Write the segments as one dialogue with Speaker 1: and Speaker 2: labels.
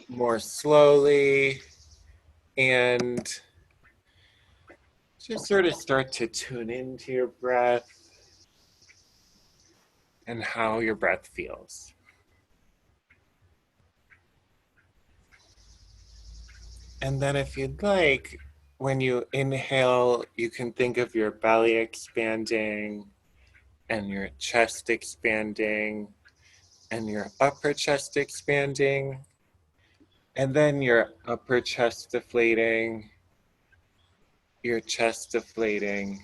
Speaker 1: more slowly, and just sort of start to tune into your breath and how your breath feels. And then if you'd like, when you inhale, you can think of your belly expanding and your chest expanding and your upper chest expanding, and then your upper chest deflating, your chest deflating,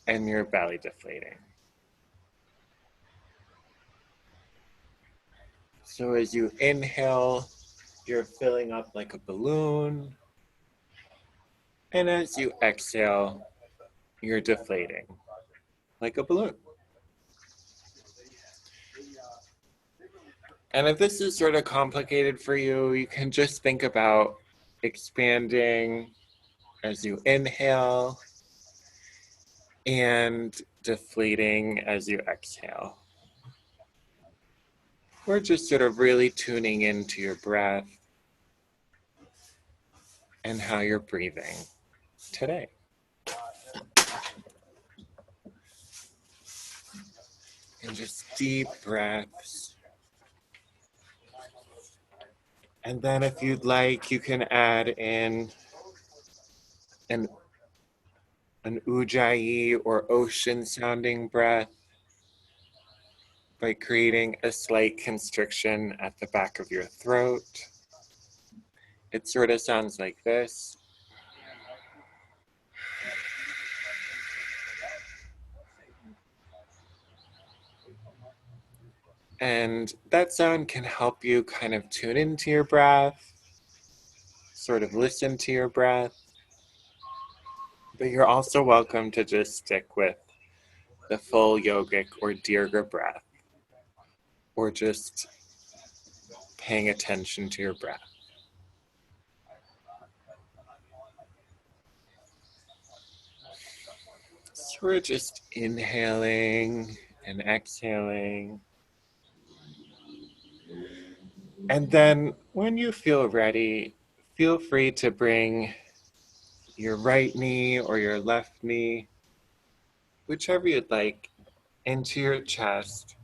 Speaker 1: and your belly deflating. So as you inhale, you're filling up like a balloon. And as you exhale, you're deflating like a balloon. And if this is sort of complicated for you, you can just think about expanding as you inhale and deflating as you exhale. We're just sort of really tuning into your breath and how you're breathing today. And just deep breaths. And then if you'd like, you can add in an ujjayi or ocean sounding breath by creating a slight constriction at the back of your throat. It sort of sounds like this. And that sound can help you kind of tune into your breath, sort of listen to your breath. But you're also welcome to just stick with the full yogic or dirga breath, or just paying attention to your breath. So we're just inhaling and exhaling. And then when you feel ready, feel free to bring your right knee or your left knee, whichever you'd like, into your chest.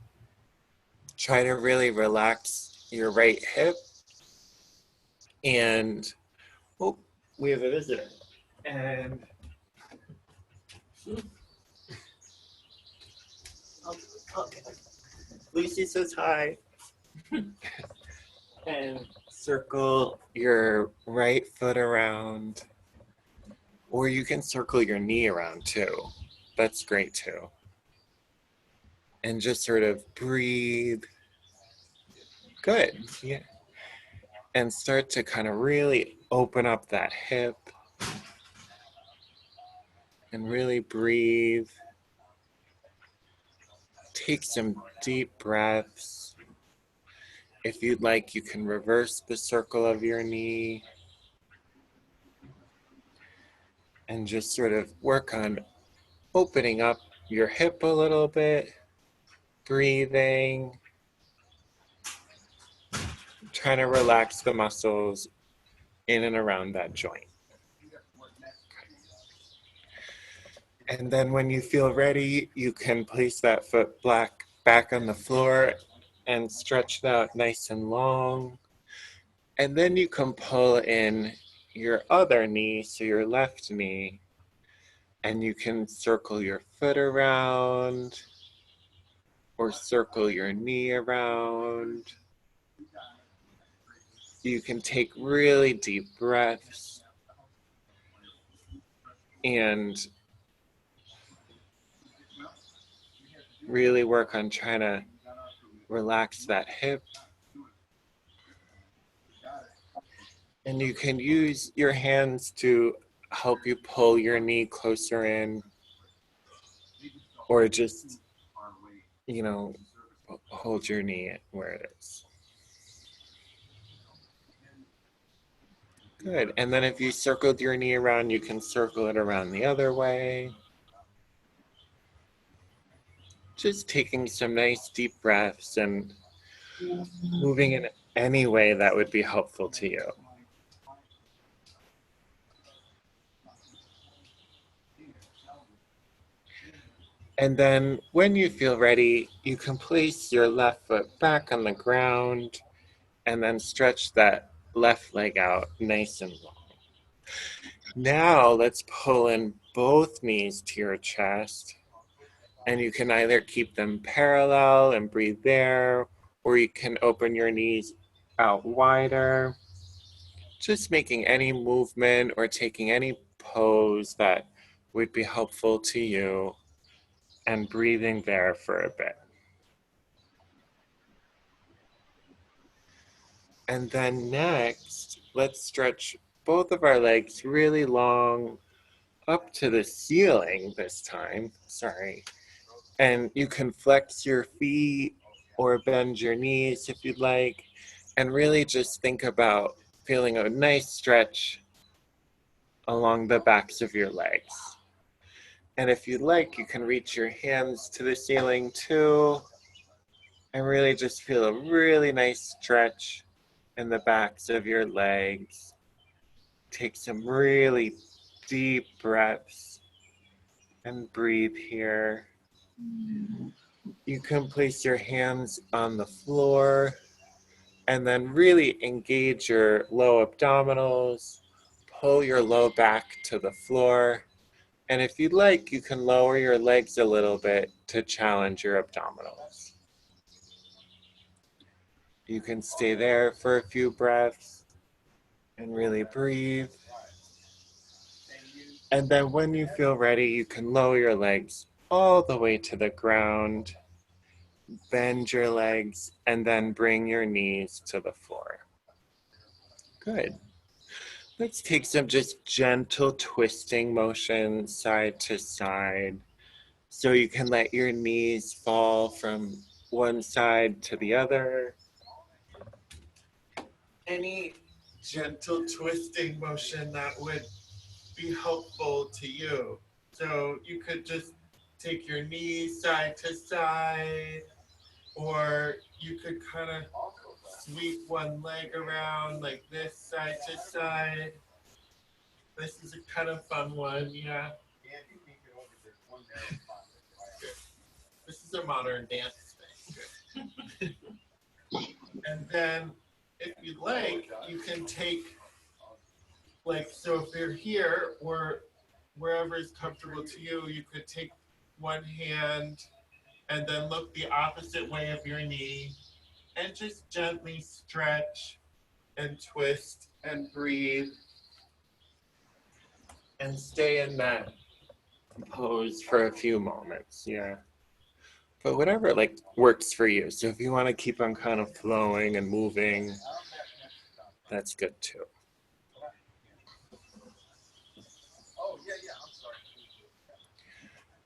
Speaker 1: Try to really relax your right hip. And, oh, we have a visitor. And, okay. Lucy says hi. And circle your right foot around, or you can circle your knee around too. That's great too. And just sort of breathe. Good. Yeah. And start to kind of really open up that hip and really breathe. Take some deep breaths. If you'd like, you can reverse the circle of your knee and just sort of work on opening up your hip a little bit, breathing, trying to relax the muscles in and around that joint. And then when you feel ready, you can place that foot back on the floor and stretch it out nice and long. And then you can pull in your other knee, so your left knee, and you can circle your foot around or circle your knee around. You can take really deep breaths and really work on trying to relax that hip. And you can use your hands to help you pull your knee closer in, or just, hold your knee where it is. Good. And then if you circled your knee around, you can circle it around the other way. Just taking some nice deep breaths and moving in any way that would be helpful to you. And then when you feel ready, you can place your left foot back on the ground and then stretch that left leg out nice and long. Now let's pull in both knees to your chest, and you can either keep them parallel and breathe there, or you can open your knees out wider, just making any movement or taking any pose that would be helpful to you and breathing there for a bit. And then next, let's stretch both of our legs really long up to the ceiling this time. Sorry. And you can flex your feet or bend your knees if you'd like. And really just think about feeling a nice stretch along the backs of your legs. And if you'd like, you can reach your hands to the ceiling too. And really just feel a really nice stretch in the backs of your legs. Take some really deep breaths and breathe here. You can place your hands on the floor and then really engage your low abdominals. Pull your low back to the floor. And if you'd like, you can lower your legs a little bit to challenge your abdominals. You can stay there for a few breaths and really breathe. And then when you feel ready, you can lower your legs all the way to the ground. Bend your legs and then bring your knees to the floor. Good. Let's take some just gentle twisting motion side to side. So you can let your knees fall from one side to the other. Any gentle twisting motion that would be helpful to you. So you could just take your knees side to side, or you could kind of sweep one leg around like this side to side. This is a kind of fun one, yeah. This is a modern dance thing. And then if you'd like, you can take, like, so if you're here or wherever is comfortable to you, you could take one hand and then look the opposite way of your knee and just gently stretch and twist and breathe and stay in that pose for a few moments. Yeah. But whatever like works for you. So if you want to keep on kind of flowing and moving, that's good too.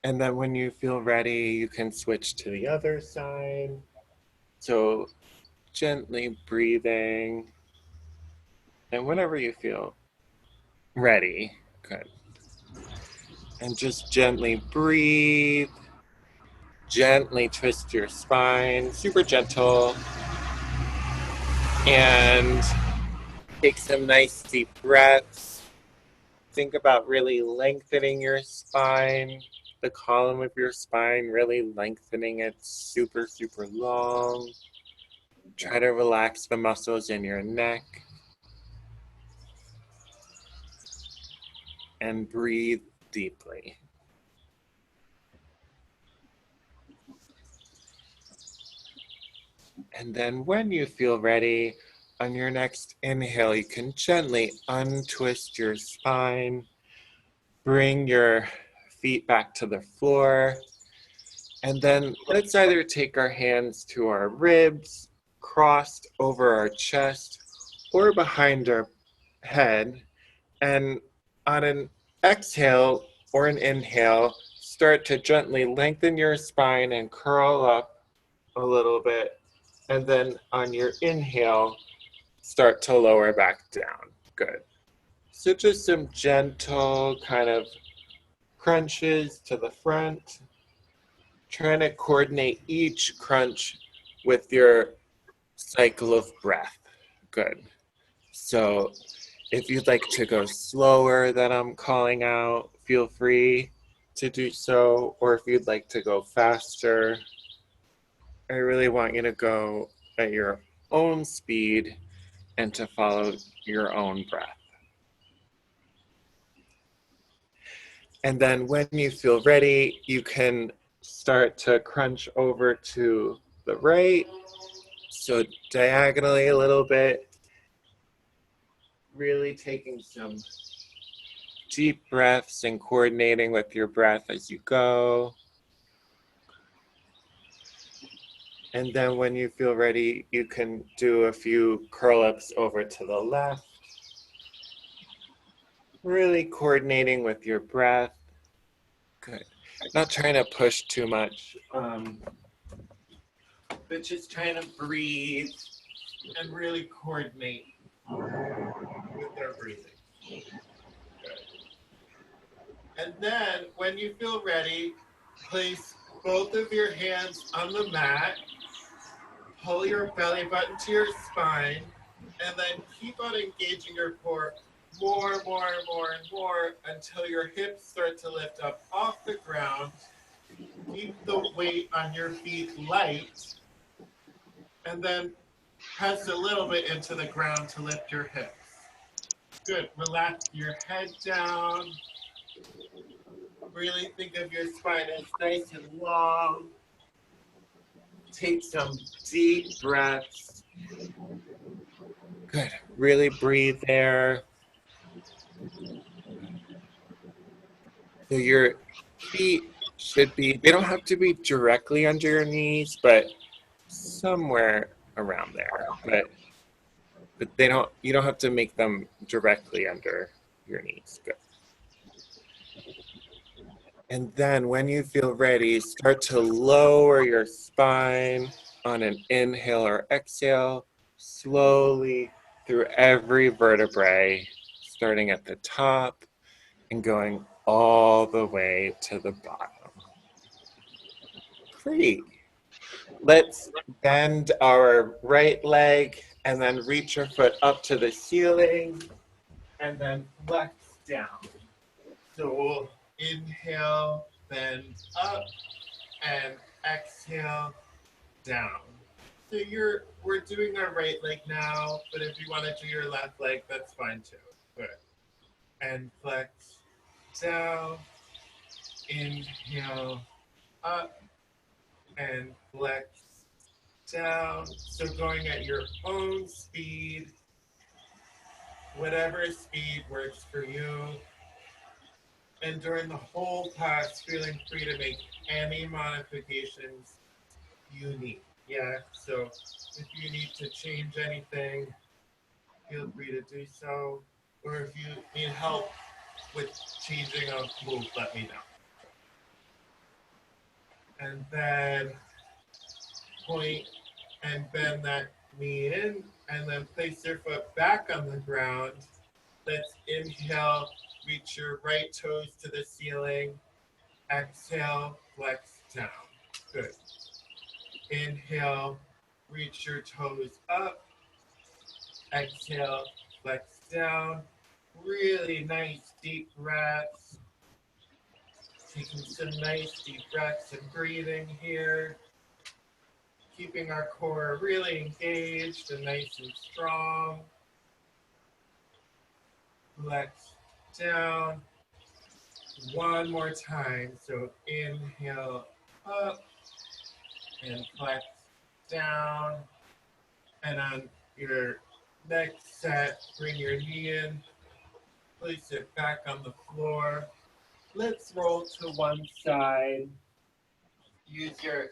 Speaker 1: And then when you feel ready, you can switch to the other side. So gently breathing. And whenever you feel ready, good. And just gently breathe. Gently twist your spine, super gentle. And take some nice deep breaths. Think about really lengthening your spine, the column of your spine, really lengthening it super, super long. Try to relax the muscles in your neck. And breathe deeply. And then when you feel ready, on your next inhale, you can gently untwist your spine. Bring your feet back to the floor. And then let's either take our hands to our ribs, crossed over our chest, or behind our head. And on an exhale or an inhale, start to gently lengthen your spine and curl up a little bit. And then on your inhale, start to lower back down. Good. So just some gentle kind of crunches to the front. Trying to coordinate each crunch with your cycle of breath. Good. So if you'd like to go slower than I'm calling out, feel free to do so. Or if you'd like to go faster, I really want you to go at your own speed and to follow your own breath. And then when you feel ready, you can start to crunch over to the right. So diagonally a little bit, really taking some deep breaths and coordinating with your breath as you go. And then when you feel ready, you can do a few curl ups over to the left. Really coordinating with your breath. Good. Not trying to push too much, but just trying to breathe and really coordinate with our breathing. Good. And then when you feel ready, place both of your hands on the mat, pull your belly button to your spine, and then keep on engaging your core more and more until your hips start to lift up off the ground. Keep the weight on your feet light, and then press a little bit into the ground to lift your hips. Good. Relax your head down. Really think of your spine as nice and long. Take some deep breaths. Good. Really breathe there. So your feet should be, they don't have to be directly under your knees, but somewhere around there. But you don't have to make them directly under your knees. Good. And then when you feel ready, start to lower your spine on an inhale or exhale, slowly through every vertebrae, starting at the top and going all the way to the bottom. Great. Let's bend our right leg and then reach your foot up to the ceiling and then flex down. So we'll inhale, bend up, and exhale, down. So we're doing our right leg now, but if you want to do your left leg, that's fine too. Good. And flex down, inhale, up, and flex down. So going at your own speed, whatever speed works for you. And during the whole class, feeling free to make any modifications you need. Yeah, so if you need to change anything, feel free to do so. Or if you need help with changing a move, let me know. And then point and bend that knee in, and then place your foot back on the ground. Let's inhale, reach your right toes to the ceiling. Exhale, flex down. Good. Inhale, reach your toes up. Exhale, flex down. Really nice deep breaths. Taking some nice deep breaths and breathing here. Keeping our core really engaged and nice and strong. Flex down. One more time. So inhale up and flex down. And on your next set, bring your knee in. Place it back on the floor. Let's roll to one side. Use your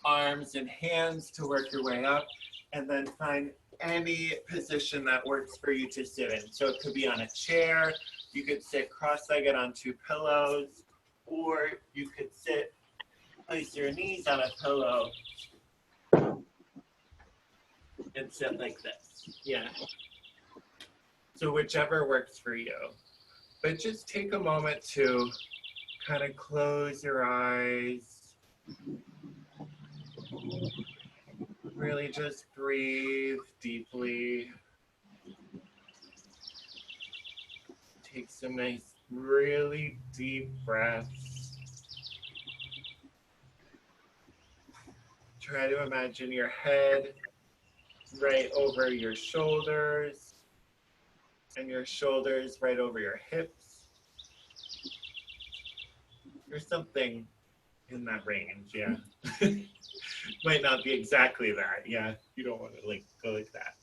Speaker 1: arms and hands to work your way up, and then find any position that works for you to sit in. So it could be on a chair, you could sit cross-legged on two pillows, or you could place your knees on a pillow and sit like this. Yeah. So whichever works for you. But just take a moment to kind of close your eyes. Really just breathe deeply. take some nice, really deep breaths. Try to imagine your head right over your shoulders and your shoulders right over your hips, or something in that range, yeah. Might not be exactly that, yeah. You don't want to like go like that.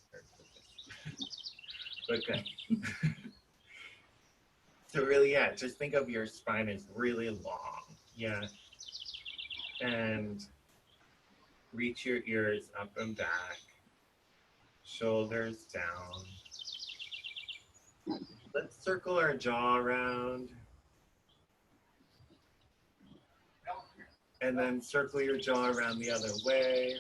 Speaker 1: Okay. So really, yeah, just think of your spine as really long, yeah. And reach your ears up and back, shoulders down. Let's circle our jaw around. And then circle your jaw around the other way.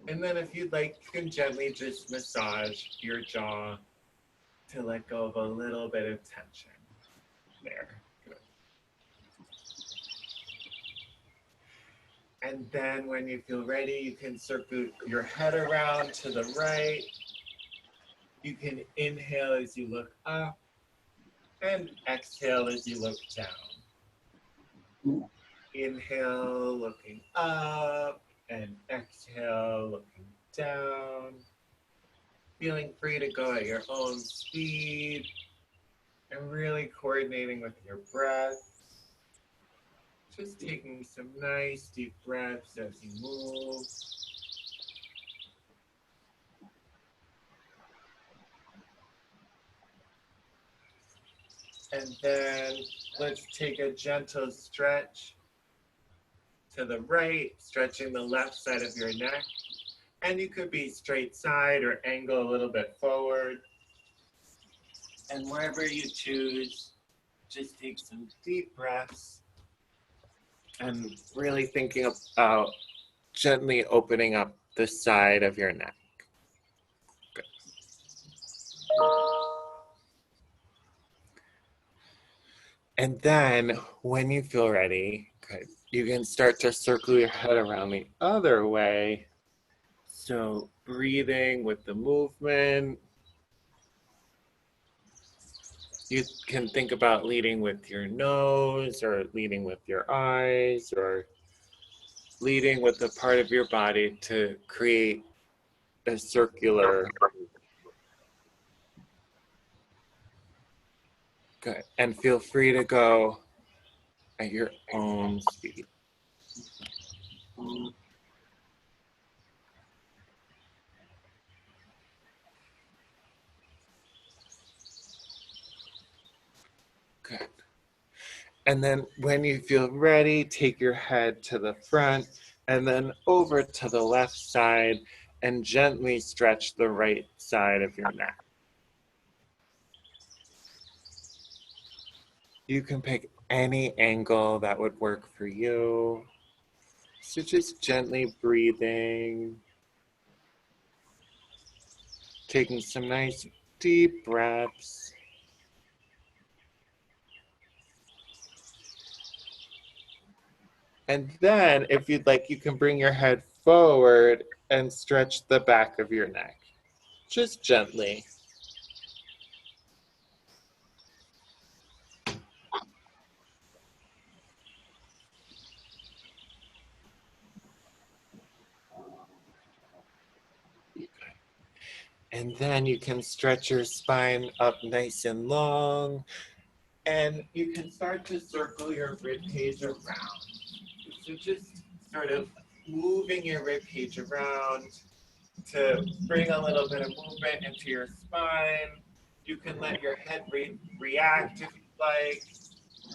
Speaker 1: And then if you'd like, you can gently just massage your jaw to let go of a little bit of tension. There. Good. And then when you feel ready, you can circle your head around to the right. You can inhale as you look up and exhale as you look down. Inhale, looking up, and exhale, looking down. Feeling free to go at your own speed and really coordinating with your breath. Just taking some nice deep breaths as you move. And then let's take a gentle stretch to the right, stretching the left side of your neck. And you could be straight side or angle a little bit forward. And wherever you choose, just take some deep breaths and really thinking about gently opening up the side of your neck. Good. And then when you feel ready, good, you can start to circle your head around the other way. So breathing with the movement. You can think about leading with your nose or leading with your eyes or leading with a part of your body to create a circular. Good. And feel free to go at your own speed. Good. And then when you feel ready, take your head to the front and then over to the left side and gently stretch the right side of your neck. You can pick any angle that would work for you. So just gently breathing, taking some nice deep breaths. And then if you'd like, you can bring your head forward and stretch the back of your neck, just gently. And then you can stretch your spine up nice and long. And you can start to circle your rib cage around. So just sort of moving your rib cage around to bring a little bit of movement into your spine. You can let your head react if you'd like.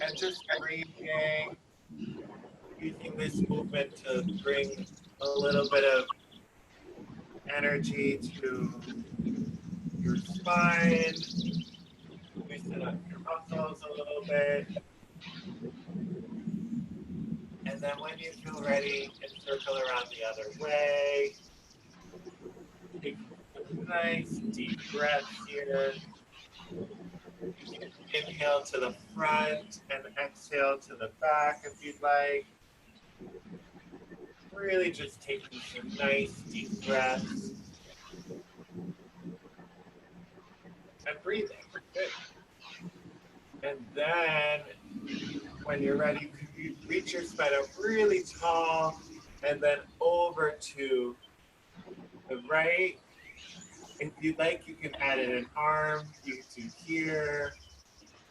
Speaker 1: And just breathing, using this movement to bring a little bit of energy to your spine. Loosen up your muscles a little bit. And then when you feel ready, you can circle around the other way. Take some nice deep breaths here. You can inhale to the front and exhale to the back if you'd like. Really just taking some nice deep breaths. breathing. Good. And then when you're ready, you reach your spine up really tall and then over to the right. If you'd like, you can add in an arm. You can do here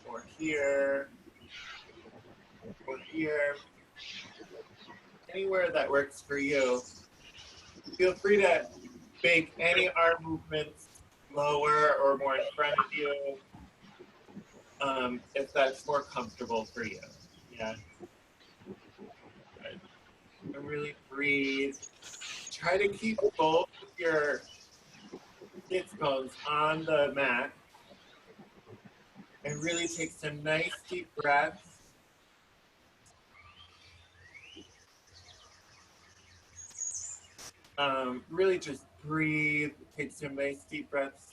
Speaker 1: or here or here, anywhere that works for you. Feel free to make any arm movements lower or more in front of you, if that's more comfortable for you. Yeah. Good. And really breathe. Try to keep both of your sits bones on the mat and really take some nice deep breaths. Really just breathe, take some nice deep breaths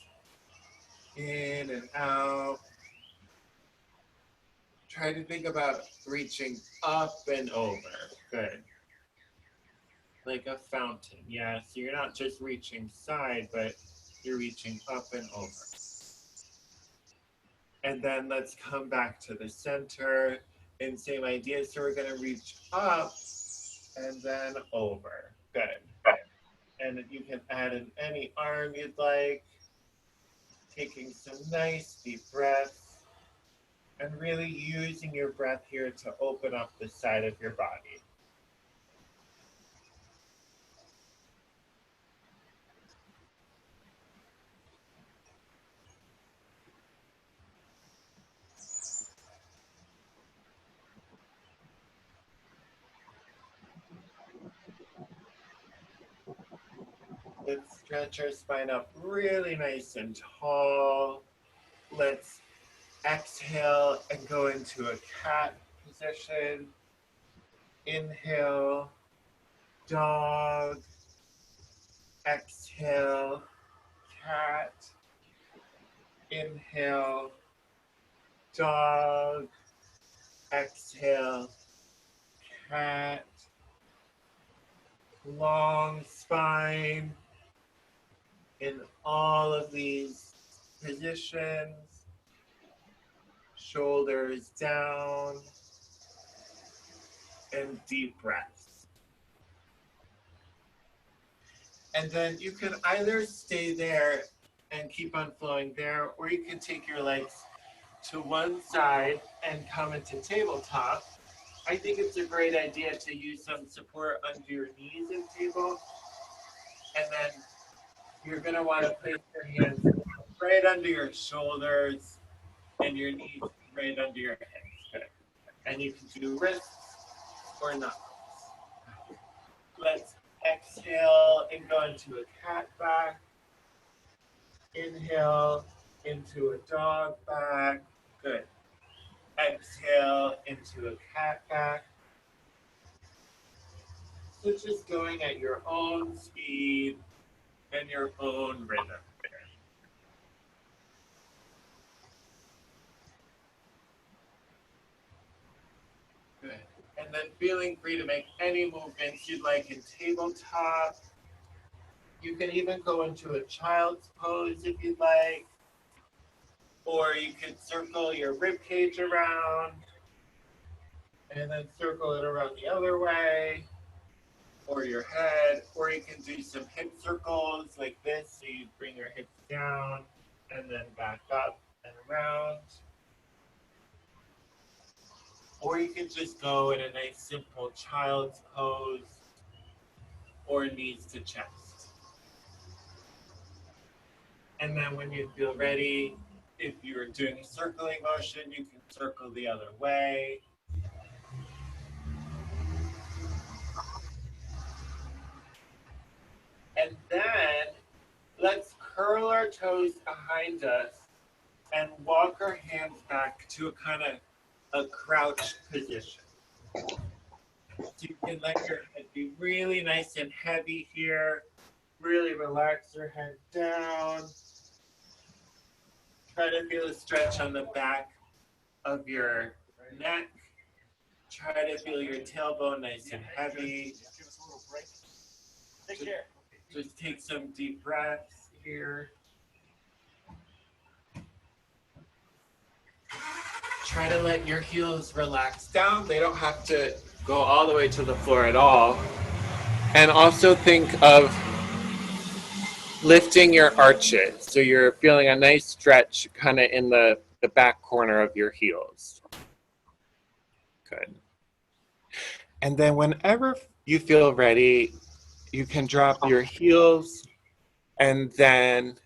Speaker 1: in and out. Try to think about reaching up and over. Good. Like a fountain. Yeah, so you're not just reaching side, but you're reaching up and over. And then let's come back to the center and same idea. So we're going to reach up and then over. Good. And you can add in any arm you'd like, taking some nice deep breaths and really using your breath here to open up the side of your body. Let's stretch our spine up really nice and tall. Let's exhale and go into a cat position. Inhale, dog. Exhale, cat. Inhale, dog. Exhale, cat. Long spine in all of these positions. Shoulders down and deep breaths. And then you can either stay there and keep on flowing there, or you can take your legs to one side and come into tabletop. I think it's a great idea to use some support under your knees in table. And then you're going to want to place your hands right under your shoulders and your knees right under your hips. Good. And you can do wrists or knuckles. Let's exhale and go into a cat back. Inhale into a dog back. Good. Exhale into a cat back. So just going at your own speed and your own rhythm. Good. And then feeling free to make any movements you'd like in tabletop. You can even go into a child's pose if you'd like. Or you can circle your rib cage around and then circle it around the other way, or your head, or you can do some hip circles like this. So you bring your hips down and then back up and around. Or you can just go in a nice simple child's pose or knees to chest. And then when you feel ready, if you're doing a circling motion, you can circle the other way. And then let's curl our toes behind us and walk our hands back to a kind of a crouch position. So you can let your head be really nice and heavy here. Really relax your head down. Try to feel a stretch on the back of your neck. Try to feel your tailbone nice and heavy. Just take some deep breaths here. try to let your heels relax down. They don't have to go all the way to the floor at all. And also think of lifting your arches. So you're feeling a nice stretch kind of in the back corner of your heels. Good. And then whenever you feel ready, you can drop your heels and then,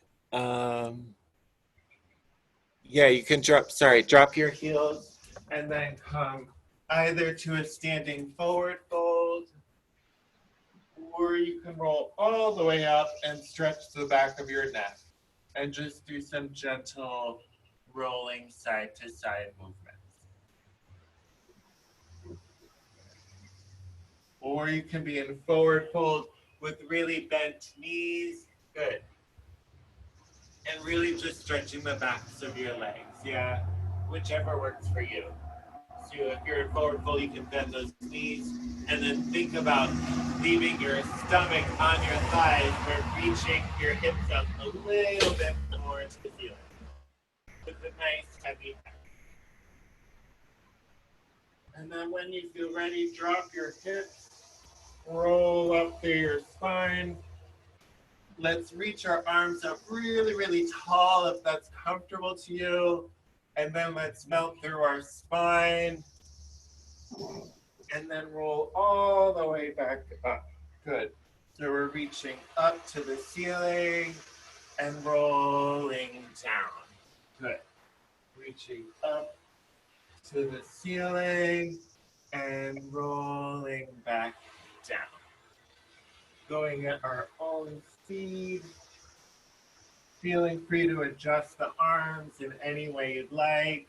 Speaker 1: yeah, you can drop your heels and then come either to a standing forward fold, or you can roll all the way up and stretch the back of your neck and just do some gentle rolling side to side movements. Or you can be in forward fold with really bent knees. Good. And really just stretching the backs of your legs. Yeah, whichever works for you. So if you're in forward fold, you can bend those knees and then think about leaving your stomach on your thighs, but reaching your hips up a little bit more to the ceiling with a nice heavy head. And then when you feel ready, drop your hips, roll up through your spine. Let's reach our arms up really, really tall if that's comfortable to you. And then let's melt through our spine. And then roll all the way back up. Good. So we're reaching up to the ceiling and rolling down. Good. Reaching up to the ceiling and rolling back down. Going at our own speed. Feeling free to adjust the arms in any way you'd like,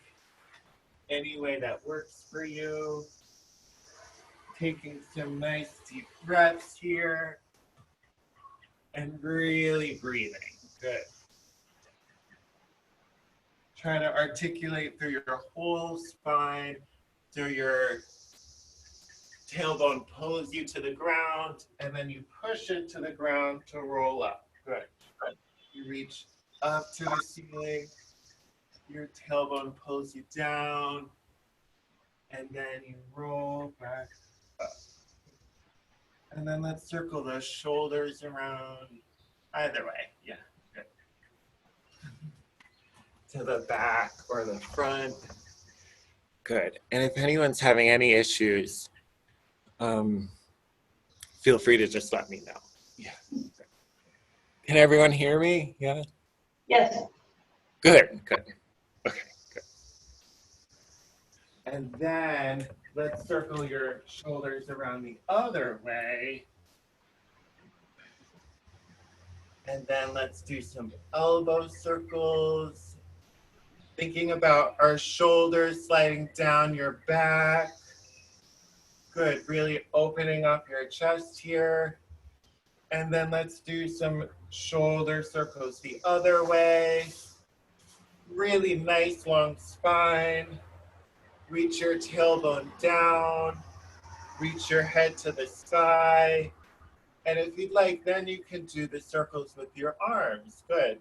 Speaker 1: any way that works for you. Taking some nice deep breaths here and really breathing. Good. Trying to articulate through your whole spine, so your tailbone pulls you to the ground and then you push it to the ground to roll up. Good. You reach up to the ceiling, your tailbone pulls you down, and then you roll back up. And then let's circle the shoulders around either way. Yeah, good. To the back or the front. Good. And if anyone's having any issues, feel free to just let me know. Yeah. Can everyone hear me? Yeah?
Speaker 2: Yes.
Speaker 1: Good, good. Okay, good. And then let's circle your shoulders around the other way. And then let's do some elbow circles. Thinking about our shoulders sliding down your back. Good, really opening up your chest here. And then let's do some shoulder circles the other way. Really nice long spine. Reach your tailbone down. Reach your head to the sky. And if you'd like, then you can do the circles with your arms. Good.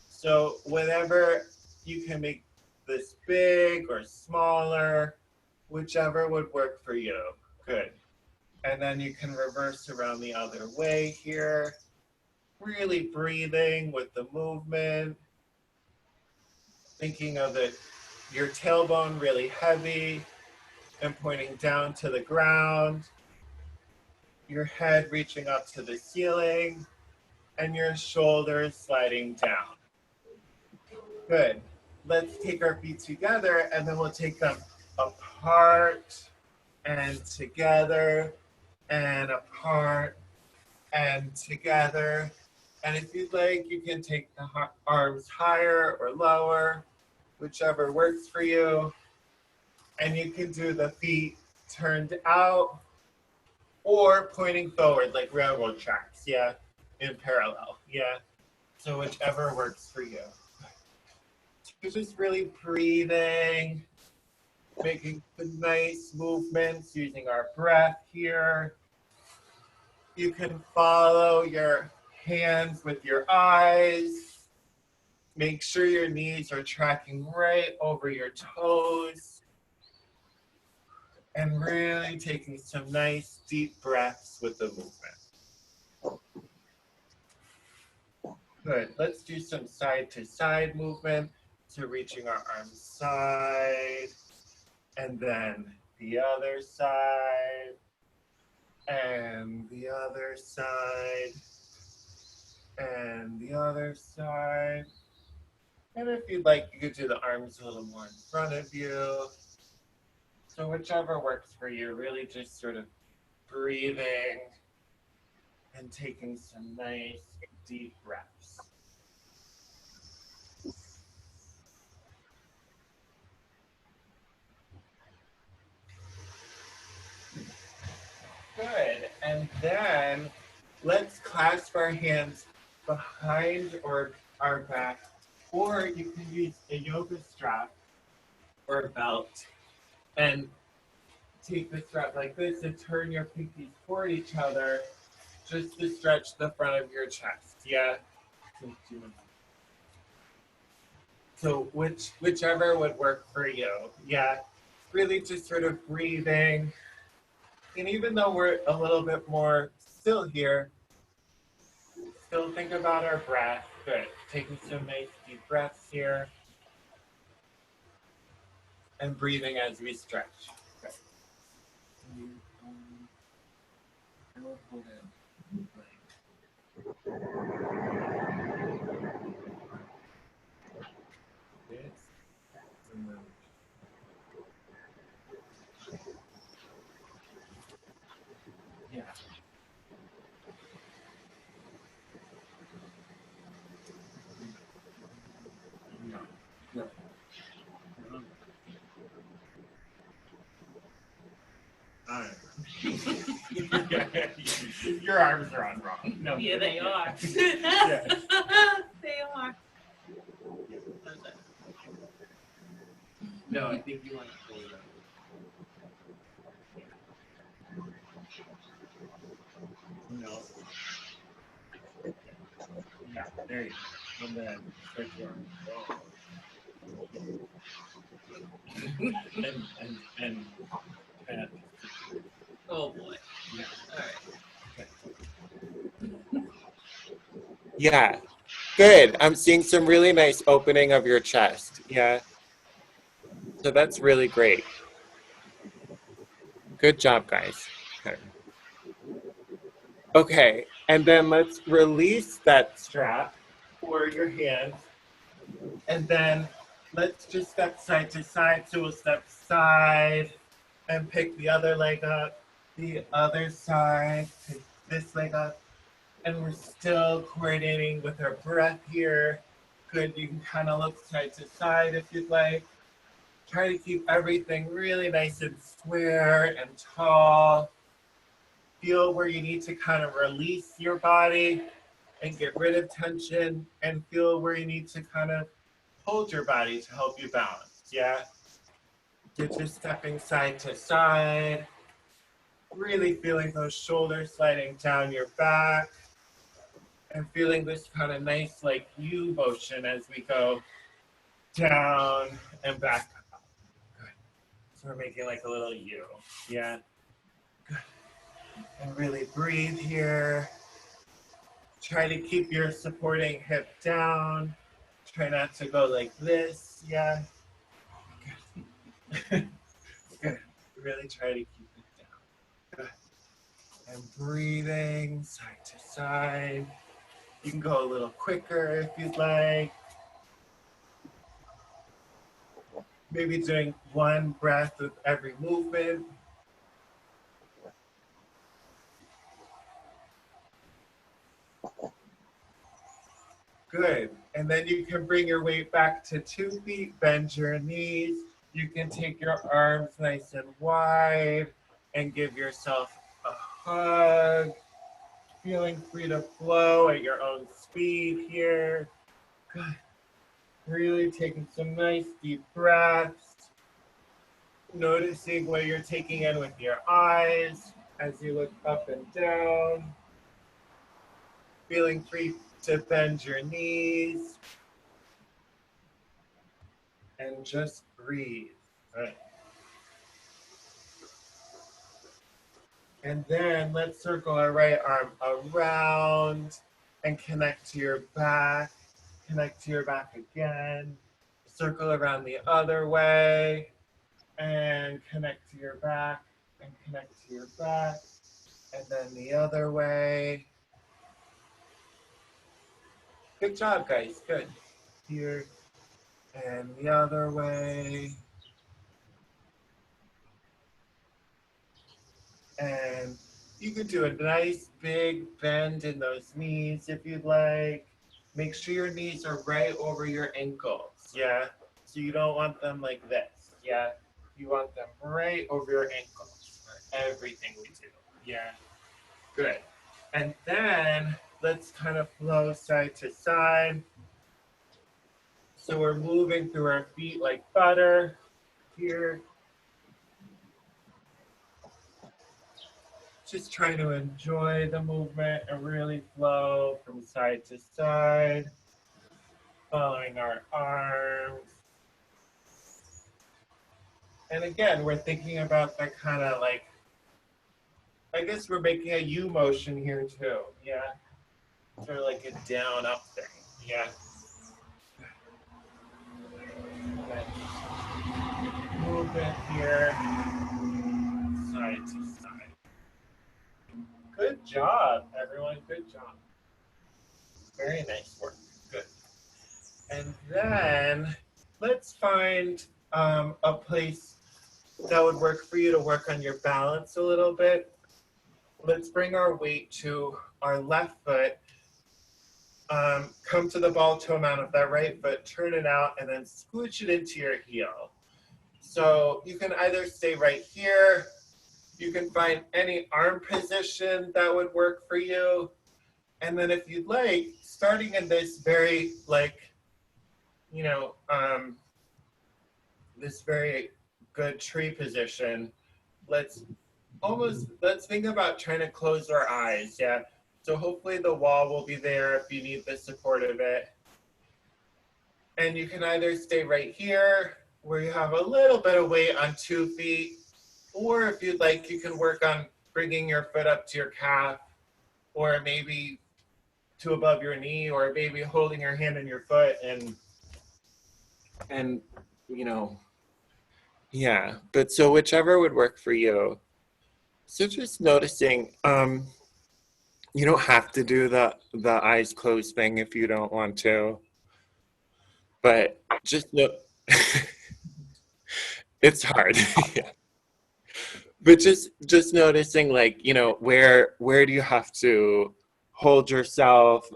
Speaker 1: So whenever you can make this big or smaller, whichever would work for you. Good. And then you can reverse around the other way here. Really breathing with the movement. Thinking of your tailbone really heavy and pointing down to the ground. Your head reaching up to the ceiling and your shoulders sliding down. Good. Let's take our feet together and then we'll take them apart and together and apart and together. And if you'd like, you can take the arms higher or lower, whichever works for you. And you can do the feet turned out or pointing forward like railroad tracks, yeah, in parallel, yeah. So whichever works for you. So just really breathing, making the nice movements using our breath here. You can follow your hands with your eyes. Make sure your knees are tracking right over your toes. And really taking some nice deep breaths with the movement. Good. Let's do some side to side movement. So reaching our arms side, and then the other side, and the other side, and the other side. And if you'd like, you could do the arms a little more in front of you. So whichever works for you, really just sort of breathing and taking some nice deep breaths. Good. And then let's clasp our hands behind our back, or you can use a yoga strap or a belt and take the strap like this and turn your pinkies toward each other just to stretch the front of your chest. Yeah. So whichever would work for you. Yeah. Really just sort of breathing. And even though we're a little bit more still here, still think about our breath. Good. Taking some nice deep breaths here. And breathing as we stretch. Good. Yeah. No. No. All right. Your arms are on wrong. No.
Speaker 2: Yeah, they are.
Speaker 1: Yeah.
Speaker 2: They are.
Speaker 1: No, I think you want to pull it up. No. Yeah, there you go. And then stretch your arms. And
Speaker 2: Oh boy.
Speaker 1: yeah.
Speaker 2: All right.
Speaker 1: Yeah. Good. I'm seeing some really nice opening of your chest. Yeah. So that's really great. Good job, guys. Okay. Okay. And then let's release that strap for your hands. And then let's just step side to side. So we'll step side and pick the other leg up, the other side, pick this leg up. And we're still coordinating with our breath here. Good, you can kind of look side to side if you'd like. Try to keep everything really nice and square and tall. Feel where you need to kind of release your body and get rid of tension, and feel where you need to kind of hold your body to help you balance. Yeah? You're just stepping side to side, really feeling those shoulders sliding down your back. And feeling this kind of nice like U motion as we go down and back up. Good. So we're making like a little U. Yeah. Good. And really breathe here. Try to keep your supporting hip down. Try not to go like this. Yeah. Good. Good. Really try to keep it down. Good. And breathing side to side. You can go a little quicker if you'd like. Maybe doing one breath with every movement. Good. And then you can bring your weight back to 2 feet, bend your knees. You can take your arms nice and wide and give yourself a hug. Feeling free to flow at your own speed here. Good. Really taking some nice deep breaths. Noticing what you're taking in with your eyes as you look up and down. Feeling free to bend your knees. and just breathe. Good. And then let's circle our right arm around and connect to your back. Connect to your back again. Circle around the other way and connect to your back and connect to your back. And then the other way. Good job, guys. Good. Here and the other way. And you could do a nice big bend in those knees if you'd like. Make sure your knees are right over your ankles. Yeah. So you don't want them like this. Yeah. You want them right over your ankles for everything we do. Yeah. Good. And then let's kind of flow side to side. So we're moving through our feet like butter here. Just trying to enjoy the movement and really flow from side to side, following our arms. And again, we're thinking about that kind of like, I guess we're making a U motion here too. Yeah. Sort of like a down up thing. Yeah. Movement here, side to side. Good job, everyone. Good job. Very nice work. Good. And then let's find a place that would work for you to work on your balance a little bit. Let's bring our weight to our left foot. Come to the ball toe mount of that right foot, turn it out, and then scooch it into your heel. So you can either stay right here. You can find any arm position that would work for you. And then if you'd like, starting in this very you know, this very good tree position, let's think about trying to close our eyes. Yeah. So hopefully the wall will be there if you need the support of it. And you can either stay right here where you have a little bit of weight on 2 feet, or if you'd like, you can work on bringing your foot up to your calf, or maybe to above your knee, or maybe holding your hand in your foot and you know, yeah. But so whichever would work for you. So just noticing, you don't have to do the eyes closed thing if you don't want to, but just know it's hard. Yeah. But just noticing, like, where do you have to hold yourself,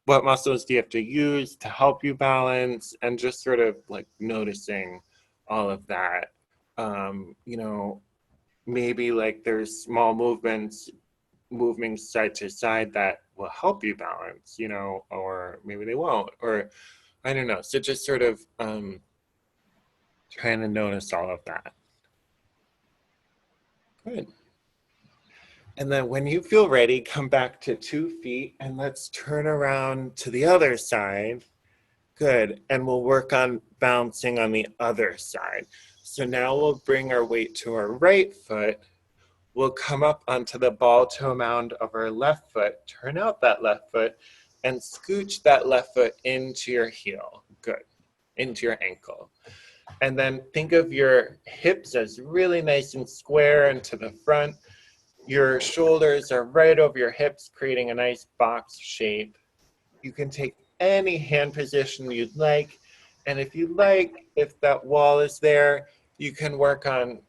Speaker 1: what muscles do you have to use to help you balance, and just sort of like noticing all of that. Maybe like there's small movements moving side to side that will help you balance, or maybe they won't, or I don't know. So just sort of trying to notice all of that. Good. And then when you feel ready, come back to 2 feet and let's turn around to the other side. Good. And we'll work on bouncing on the other side. So now we'll bring our weight to our right foot. We'll come up onto the ball toe mound of our left foot, turn out that left foot, and scooch that left foot into your heel. Good. Into your ankle. And then think of your hips as really nice and square and to the front. Your shoulders are right over your hips, creating a nice box shape. You can take any hand position you'd like. And if you like, if that wall is there, you can work on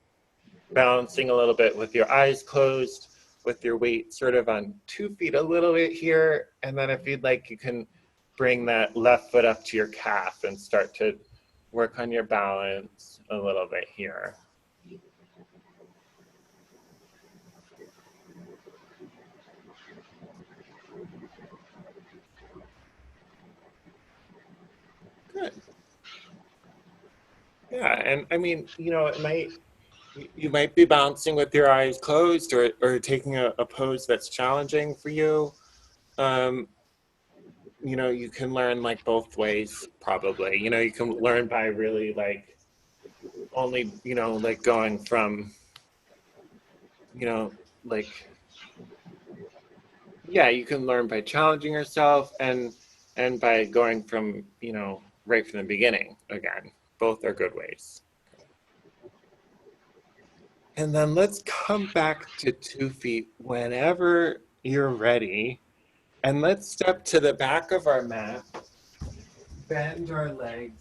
Speaker 1: balancing a little bit with your eyes closed, with your weight sort of on 2 feet a little bit here. And then if you'd like, you can bring that left foot up to your calf and start to work on your balance a little bit here. Good. Yeah, and I mean, you might be bouncing with your eyes closed, or taking a pose that's challenging for you. Um, you can learn like both ways probably. You can learn by really like only, like going from, like, yeah, you can learn by challenging yourself and by going from, right from the beginning again. Both are good ways. And then let's come back to 2 feet whenever you're ready. And let's step to the back of our mat, bend our legs,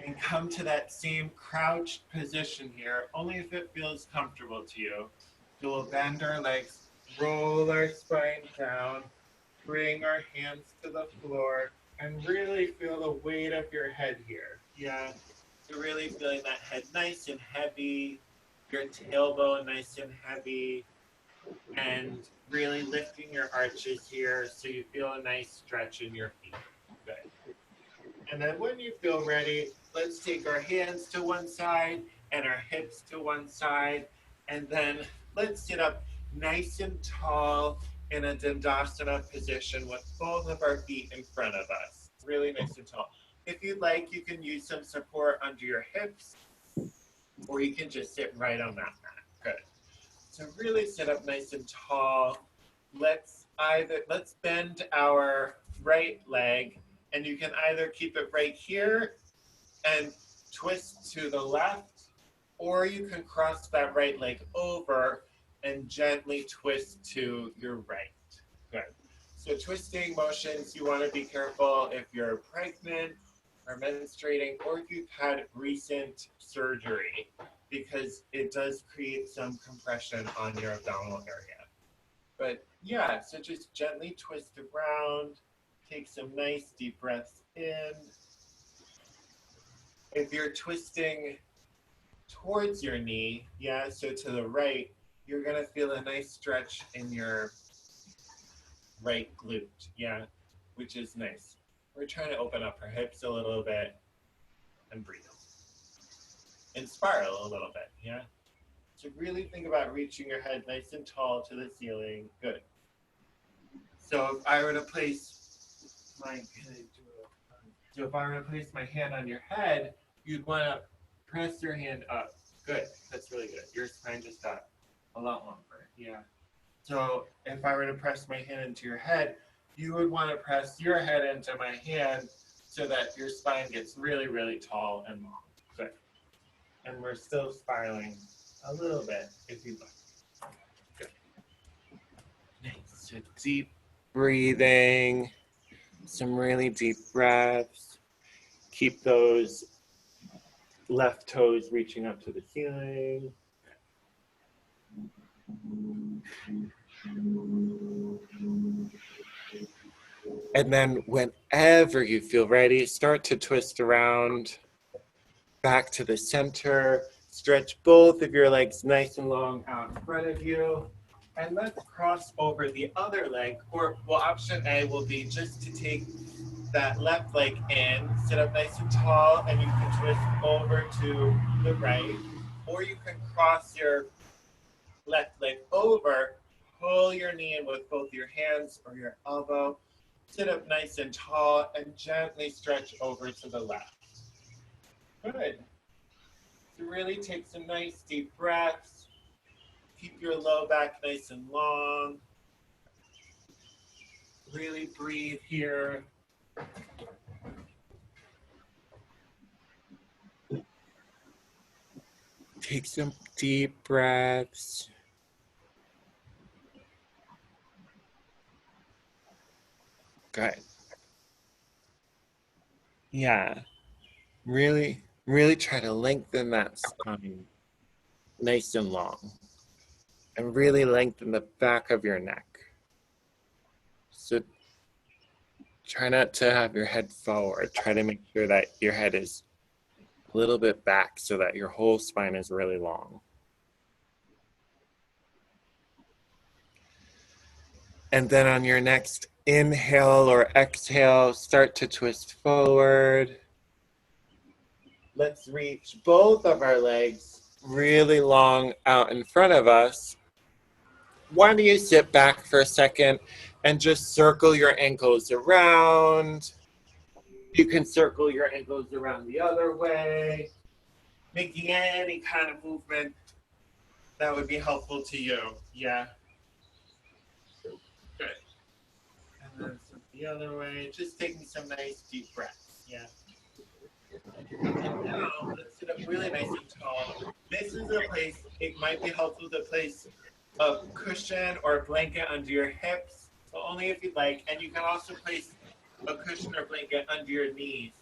Speaker 1: and come to that same crouched position here, only if it feels comfortable to you. So we'll bend our legs, roll our spine down, bring our hands to the floor, and really feel the weight of your head here. Yeah, so really feeling that head nice and heavy, your tailbone nice and heavy, and really lifting your arches here so you feel a nice stretch in your feet. Good. And then when you feel ready, let's take our hands to one side and our hips to one side. And then let's sit up nice and tall in a Dandasana position with both of our feet in front of us. Really nice and tall. If you'd like, you can use some support under your hips, or you can just sit right on that mat. Good. So really sit up nice and tall. Let's bend our right leg, and you can either keep it right here and twist to the left, or you can cross that right leg over and gently twist to your right. Good. So twisting motions, you want to be careful if you're pregnant or menstruating, or if you've had recent surgery, because it does create some compression on your abdominal area. But yeah, so just gently twist around, take some nice deep breaths in. If you're twisting towards your knee, yeah, so to the right, you're gonna feel a nice stretch in your right glute, yeah, which is nice. We're trying to open up our hips a little bit and breathe. And spiral a little bit, yeah? So really think about reaching your head nice and tall to the ceiling. Good. So if I were to place my hand on your head, you'd want to press your hand up. Good. That's really good. Your spine just got a lot longer. Yeah. So if I were to press my hand into your head, you would want to press your head into my hand so that your spine gets really, really tall and long. Good. And we're still spiraling a little bit if you'd like. Good. Nice. So deep breathing, some really deep breaths. Keep those left toes reaching up to the ceiling. And then whenever you feel ready, start to twist around back to the center. Stretch both of your legs nice and long out in front of you. And let's cross over the other leg. Or, well, option A will be just to take that left leg in, sit up nice and tall, and you can twist over to the right. Or you can cross your left leg over, pull your knee in with both your hands or your elbow, sit up nice and tall, and gently stretch over to the left. Good. So really take some nice deep breaths. Keep your low back nice and long. Really breathe here. Take some deep breaths. Good. Yeah. Really, really try to lengthen that spine nice and long. And really lengthen the back of your neck. So try not to have your head forward. Try to make sure that your head is a little bit back so that your whole spine is really long. And then on your next inhale or exhale, start to twist forward. Let's reach both of our legs really long out in front of us. Why don't you sit back for a second and just circle your ankles around. You can circle your ankles around the other way, making any kind of movement that would be helpful to you. Yeah, good. And then the other way, just taking some nice deep breaths. Yeah. Okay, now let's sit up really nice and tall. This is a place, it might be helpful to place a cushion or a blanket under your hips, so only if you'd like. And you can also place a cushion or blanket under your knees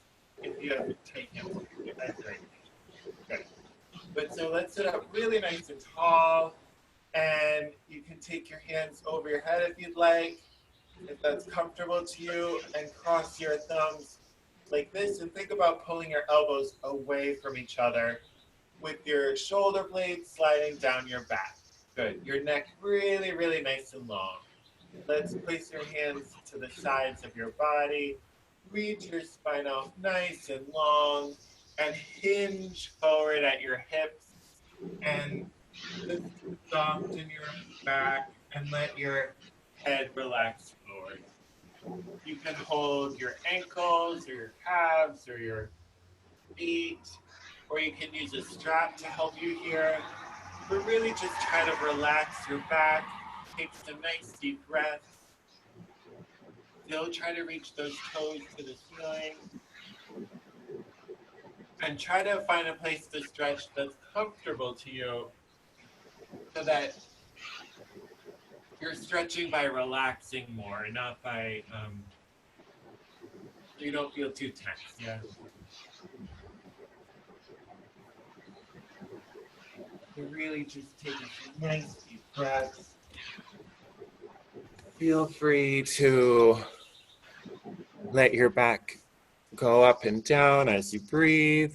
Speaker 1: if you have tight hamstrings. That's right. Good. But so let's sit up really nice and tall. And you can take your hands over your head if you'd like, if that's comfortable to you, and cross your thumbs like this. And think about pulling your elbows away from each other with your shoulder blades sliding down your back. Good. Your neck really, really nice and long. Let's place your hands to the sides of your body. Reach your spine out nice and long and hinge forward at your hips and just soften your back and let your head relax forward. You can hold your ankles or your calves or your feet, or you can use a strap to help you here. But really just try to relax your back, take some nice deep breaths. Still try to reach those toes to the ceiling. And try to find a place to stretch that's comfortable to you so that you're stretching by relaxing more, not by, you don't feel too tense. Yeah. You're really just taking some nice deep breaths. Feel free to let your back go up and down as you breathe.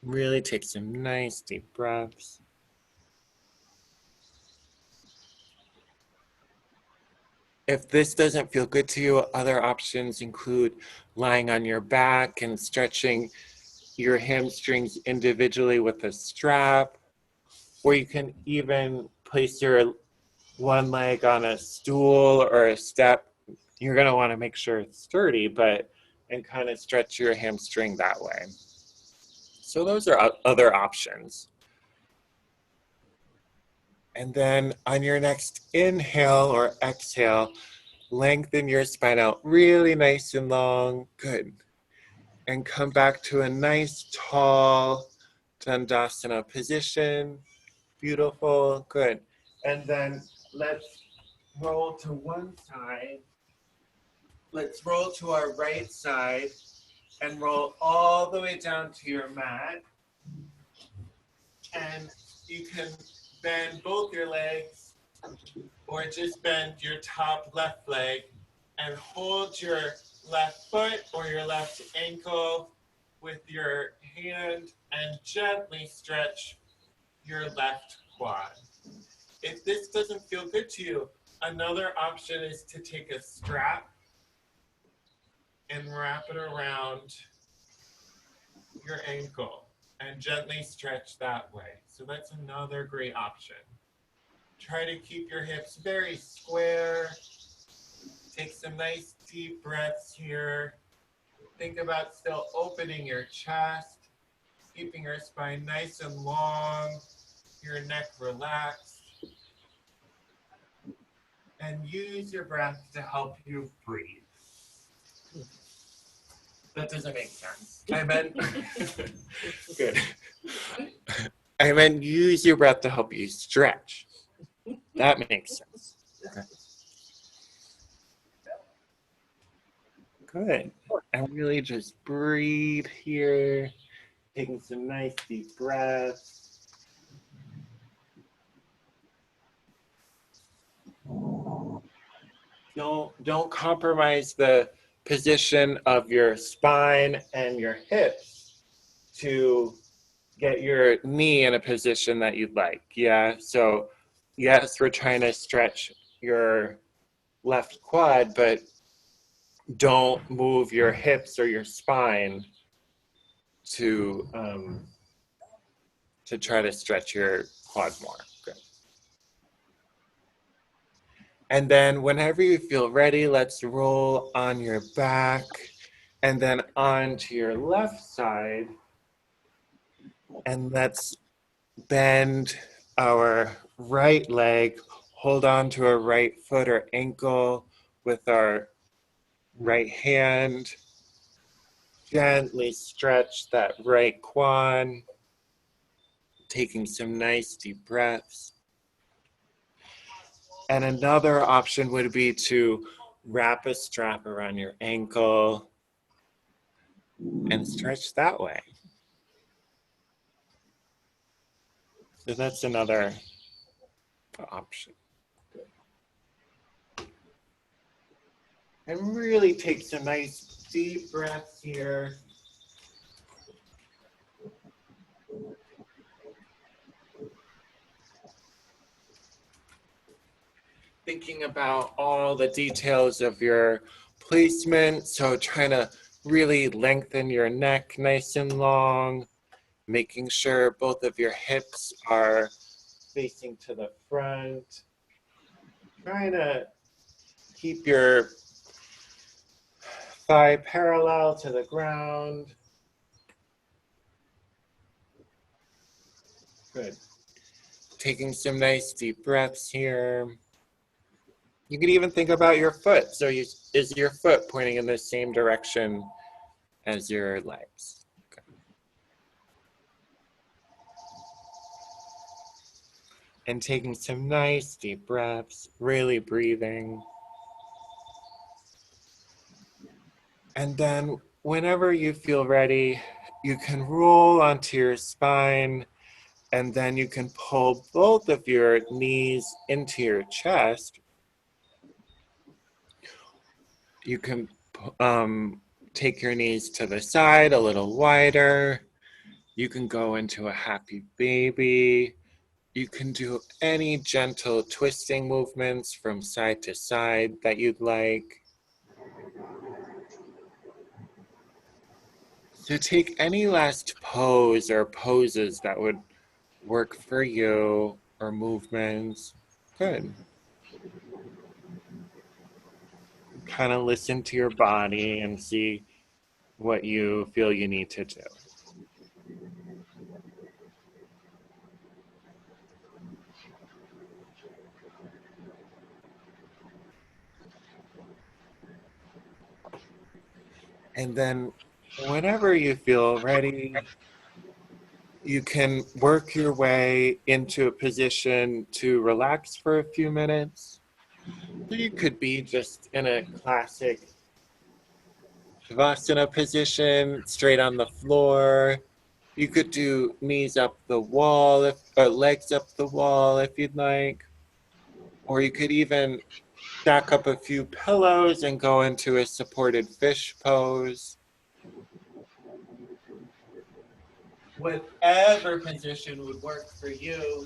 Speaker 1: Really take some nice deep breaths. If this doesn't feel good to you, other options include lying on your back and stretching your hamstrings individually with a strap, or you can even place your one leg on a stool or a step. You're going to want to make sure it's sturdy, and kind of stretch your hamstring that way. So those are other options. And then on your next inhale or exhale, lengthen your spine out really nice and long. Good. And come back to a nice tall Dandasana position. Beautiful. Good. And then let's roll to one side. Let's roll to our right side and roll all the way down to your mat. And you can bend both your legs or just bend your top left leg and hold your left foot or your left ankle with your hand and gently stretch your left quad. If this doesn't feel good to you, another option is to take a strap and wrap it around your ankle and gently stretch that way. So that's another great option. Try to keep your hips very square. Take some nice deep breaths here. Think about still opening your chest, keeping your spine nice and long, your neck relaxed. And use your breath to help you breathe. That doesn't make sense. I meant, good. I meant use your breath to help you stretch. That makes sense. Okay. Good. And really just breathe here, taking some nice deep breaths. Don't compromise the position of your spine and your hips to get your knee in a position that you'd like. Yeah. So yes, we're trying to stretch your left quad, but don't move your hips or your spine to try to stretch your quad more. Good. And then whenever you feel ready, let's roll on your back and then onto your left side. And let's bend our right leg, hold on to our right foot or ankle with our right hand. Gently stretch that right quad, taking some nice deep breaths. And another option would be to wrap a strap around your ankle and stretch that way. So that's another option. And really take some nice deep breaths here. Thinking about all the details of your placement. So trying to really lengthen your neck nice and long, making sure both of your hips are facing to the front. Trying to keep your thigh parallel to the ground. Good. Taking some nice deep breaths here. You can even think about your foot. So is your foot pointing in the same direction as your legs? Okay. And taking some nice deep breaths, really breathing. And then whenever you feel ready, you can roll onto your spine, and then you can pull both of your knees into your chest. You can take your knees to the side a little wider. You can go into a happy baby. You can do any gentle twisting movements from side to side that you'd like. So take any last pose or poses that would work for you or movements. Good. Kind of listen to your body and see what you feel you need to do. And then whenever you feel ready, you can work your way into a position to relax for a few minutes. So you could be just in a classic Shavasana position, straight on the floor. You could do knees up the wall, or legs up the wall if you'd like. Or you could even stack up a few pillows and go into a supported fish pose. Whatever position would work for you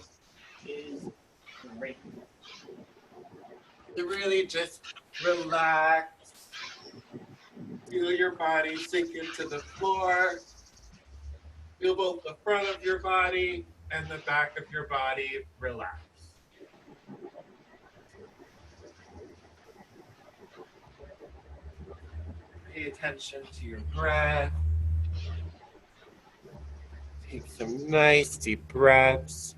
Speaker 1: is great. To really just relax, feel your body sink into the floor, feel both the front of your body and the back of your body relax. Pay attention to your breath. Take some nice deep breaths.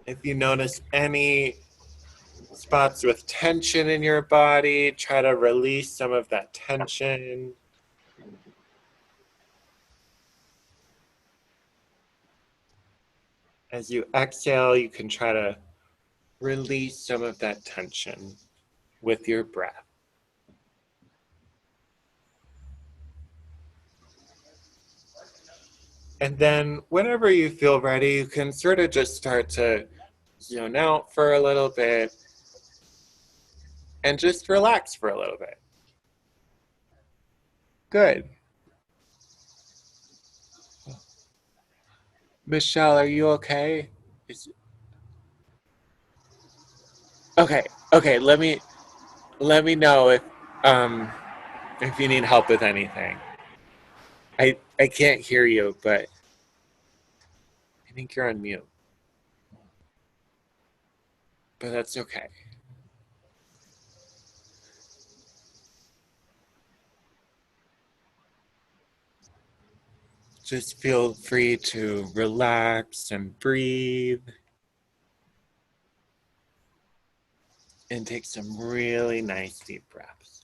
Speaker 1: If you notice any spots with tension in your body, try to release some of that tension. As you exhale, you can try to release some of that tension with your breath. And then whenever you feel ready, you can sort of just start to zone out for a little bit and just relax for a little bit. Good. Michelle, are you okay? Is, okay, okay, let me know if you need help with anything. I can't hear you, but I think you're on mute. But that's okay. Just feel free to relax and breathe and take some really nice deep breaths.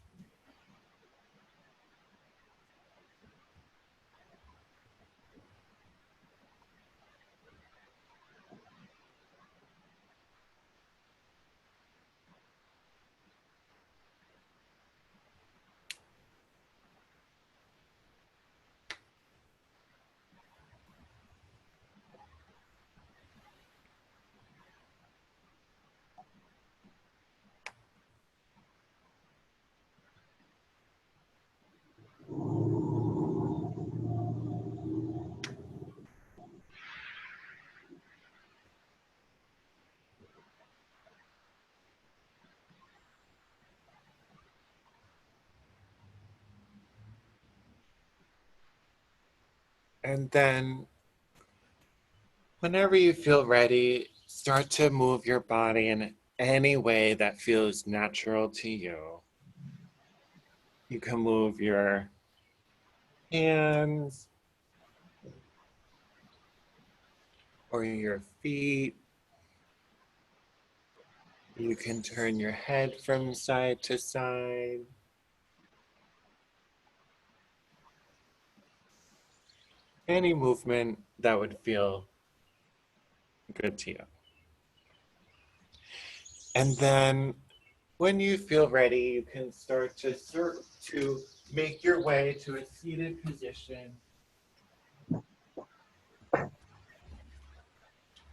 Speaker 1: And then, whenever you feel ready, start to move your body in any way that feels natural to you. You can move your hands or your feet. You can turn your head from side to side. Any movement that would feel good to you. And then when you feel ready, you can start to make your way to a seated position.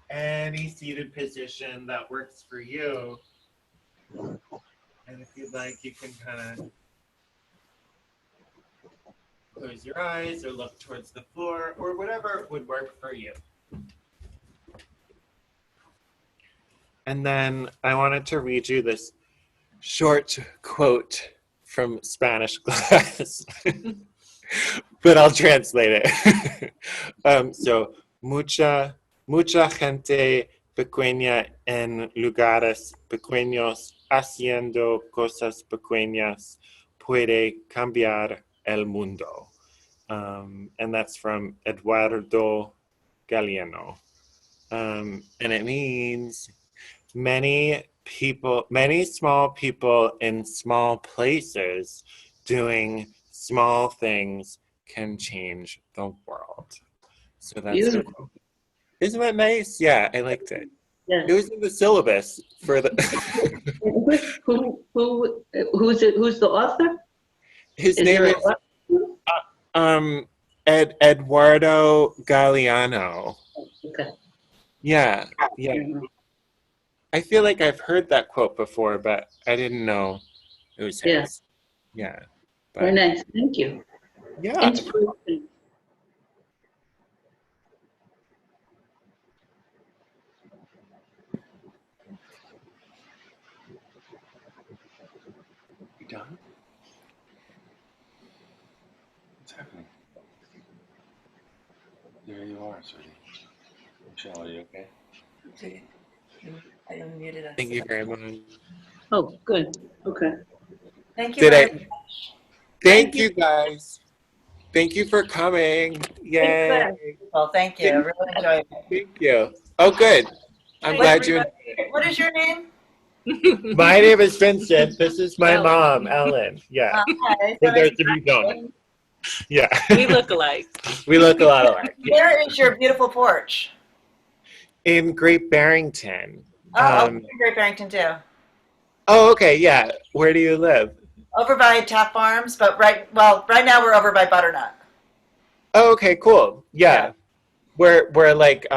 Speaker 1: Any seated position that works for you. And if you'd like, you can kind of close your eyes or look towards the floor or whatever would work for you. And then I wanted to read you this short quote from Spanish class, but I'll translate it. So, mucha gente pequeña en lugares pequeños haciendo cosas pequeñas puede cambiar el mundo. And that's from Eduardo Galeano. And it means many small people in small places doing small things can change the world. So that's
Speaker 3: Beautiful.
Speaker 1: the quote. Isn't that nice? Yeah, I liked it.
Speaker 3: Yes.
Speaker 1: It was in the syllabus for the.
Speaker 3: Who's the author?
Speaker 1: His
Speaker 3: Is
Speaker 1: name
Speaker 3: there
Speaker 1: is Eduardo Galeano.
Speaker 3: Okay.
Speaker 1: Yeah, yeah. I feel like I've heard that quote before, but I didn't know it was his. Yeah.
Speaker 3: Very nice. Thank you.
Speaker 1: Yeah.
Speaker 3: Inspiration.
Speaker 4: You done? What's happening? There you are, sweetie. Michelle, are you okay?
Speaker 2: Okay. I unmuted us.
Speaker 1: Thank you very much.
Speaker 3: Oh, good. Okay.
Speaker 2: Thank you
Speaker 1: Did
Speaker 2: very
Speaker 1: I?
Speaker 2: much.
Speaker 1: Thank you guys. Thank you for coming. Yay.
Speaker 2: Well, thank you. I really enjoyed it.
Speaker 1: Thank you. Oh, good. I'm glad you.
Speaker 2: What is your name?
Speaker 1: My name is Vincent. This is my mom, Ellen. Yeah.
Speaker 2: Hi.
Speaker 1: For those of you who don't. Yeah.
Speaker 5: We look alike.
Speaker 1: We look a lot alike. Yeah.
Speaker 2: Where is your beautiful porch?
Speaker 1: In Great Barrington.
Speaker 2: Oh, Great Barrington too.
Speaker 1: Oh, okay. Yeah. Where do you live?
Speaker 2: Over by Taft Farms, but right now we're over by Butternut.
Speaker 1: Oh, okay. Cool. Yeah. We're like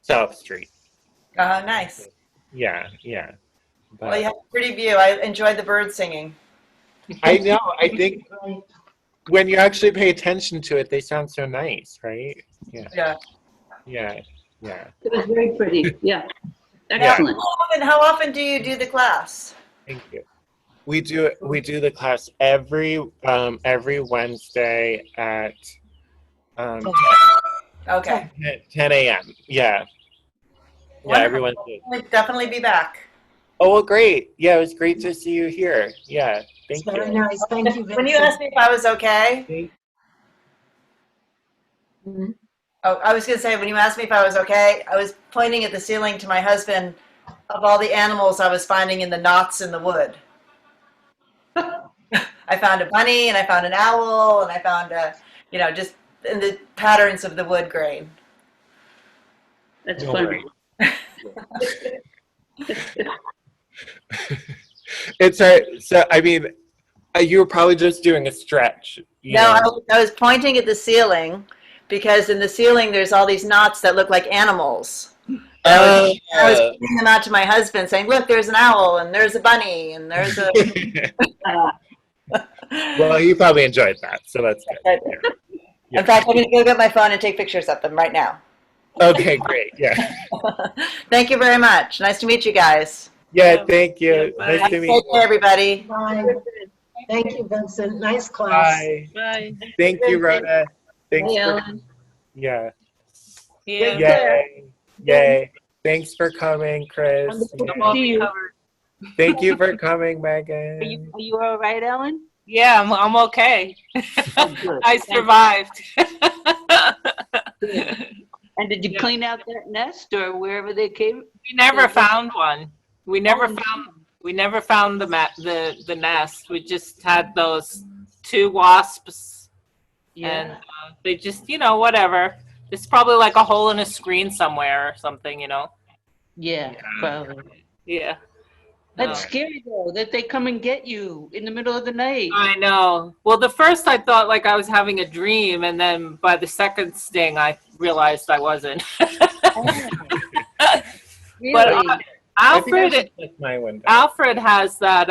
Speaker 1: South Street.
Speaker 2: Nice.
Speaker 1: Yeah. Yeah. But
Speaker 2: Well, you have a pretty view. I enjoyed the birds singing.
Speaker 1: I know. I think when you actually pay attention to it, they sound so nice, right? Yeah.
Speaker 2: Yeah.
Speaker 1: Yeah. Yeah.
Speaker 3: It was very pretty. Yeah.
Speaker 1: Yeah.
Speaker 3: Excellent.
Speaker 2: How often do you do the class?
Speaker 1: Thank you. We do the class every Wednesday at Um,
Speaker 2: Okay.
Speaker 1: 10 a.m. Yeah. Yeah,
Speaker 2: Wonderful.
Speaker 1: everyone's.
Speaker 2: We'll definitely be back.
Speaker 1: Oh, well, great. Yeah, it was great to see you here. Yeah,
Speaker 5: It's
Speaker 1: thank
Speaker 5: very
Speaker 1: you.
Speaker 5: nice. Thank you,
Speaker 2: When you
Speaker 5: Vincent.
Speaker 2: asked me if I was okay,
Speaker 3: Mhm.
Speaker 2: oh, I was going to say, when you asked me if I was okay, I was pointing at the ceiling to my husband of all the animals I was finding in the knots in the wood. I found a bunny and I found an owl and I found just in the patterns of the wood grain.
Speaker 3: That's
Speaker 1: No
Speaker 3: funny.
Speaker 1: It's so, I mean, you were probably just doing a stretch, you
Speaker 2: No,
Speaker 1: know.
Speaker 2: I was pointing at the ceiling because in the ceiling there's all these knots that look like animals. I was pointing them out to my husband saying, look, there's an owl and there's a bunny and there's a...
Speaker 1: Well, he probably enjoyed that, so that's good. Yeah.
Speaker 2: In fact, I'm going to go get my phone and take pictures of them right now.
Speaker 1: Okay, great. Yeah.
Speaker 2: Thank you very much. Nice to meet you guys.
Speaker 1: Yeah, thank you.
Speaker 6: Yeah,
Speaker 1: Nice to meet
Speaker 2: Take
Speaker 1: you.
Speaker 2: care, everybody.
Speaker 5: Bye. Thank you, Vincent. Nice class.
Speaker 1: Bye.
Speaker 6: Bye.
Speaker 1: Thank you, Rhoda. Thanks
Speaker 3: Hey,
Speaker 1: for,
Speaker 3: Ellen.
Speaker 1: yeah.
Speaker 6: Yeah.
Speaker 1: Yay. Yay. Thanks for coming, Chris.
Speaker 3: Wonderful
Speaker 6: I'm
Speaker 3: to
Speaker 6: all
Speaker 3: see you.
Speaker 6: recovered.
Speaker 1: Thank you for coming,
Speaker 3: Are
Speaker 1: Megan.
Speaker 3: you all right, Ellen?
Speaker 6: Yeah, I'm okay.
Speaker 3: Oh, good.
Speaker 6: I survived.
Speaker 3: And did you
Speaker 6: Yeah.
Speaker 3: clean out that nest or wherever they came?
Speaker 6: We never found one. We never found the nest. We just had those 2 wasps, and
Speaker 3: Yeah.
Speaker 6: they just whatever. It's probably like a hole in a screen somewhere or something,
Speaker 3: Yeah, probably.
Speaker 6: Yeah.
Speaker 3: That's
Speaker 6: No.
Speaker 3: scary though, that they come and get you in the middle of the night.
Speaker 6: I know. Well, the first I thought like I was having a dream, and then by the second sting, I realized I wasn't.
Speaker 3: Really?
Speaker 6: But
Speaker 1: I think I
Speaker 6: Alfred,
Speaker 1: should check my window.
Speaker 6: Alfred has that,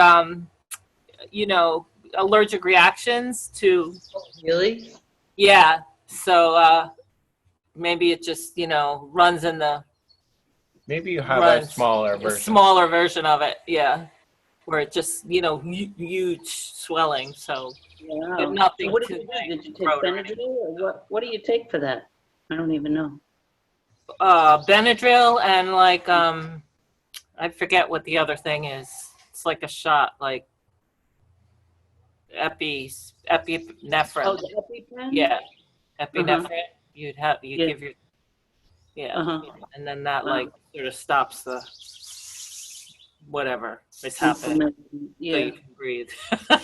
Speaker 6: allergic reactions to,
Speaker 3: Really?
Speaker 6: yeah. So maybe it just, runs in the
Speaker 1: Maybe you have a
Speaker 6: runs
Speaker 1: smaller
Speaker 6: a
Speaker 1: version.
Speaker 6: smaller version of it. Yeah. Where it just, huge swelling. So
Speaker 3: Wow.
Speaker 6: Did nothing
Speaker 3: So what
Speaker 6: to
Speaker 3: did you do? Did you take
Speaker 6: throat or
Speaker 3: Benadryl or what do you take for that? I don't even know.
Speaker 6: Benadryl and like, I forget what the other thing is. It's like a shot, like epinephrine.
Speaker 3: Oh, the EpiPen?
Speaker 6: Yeah, epinephrine. You'd
Speaker 3: Yeah.
Speaker 6: give your, yeah,
Speaker 3: Uh-huh.
Speaker 6: and then that
Speaker 3: Wow.
Speaker 6: like sort of stops the whatever is happening, so
Speaker 3: Yeah.
Speaker 6: you can breathe.
Speaker 3: Yeah,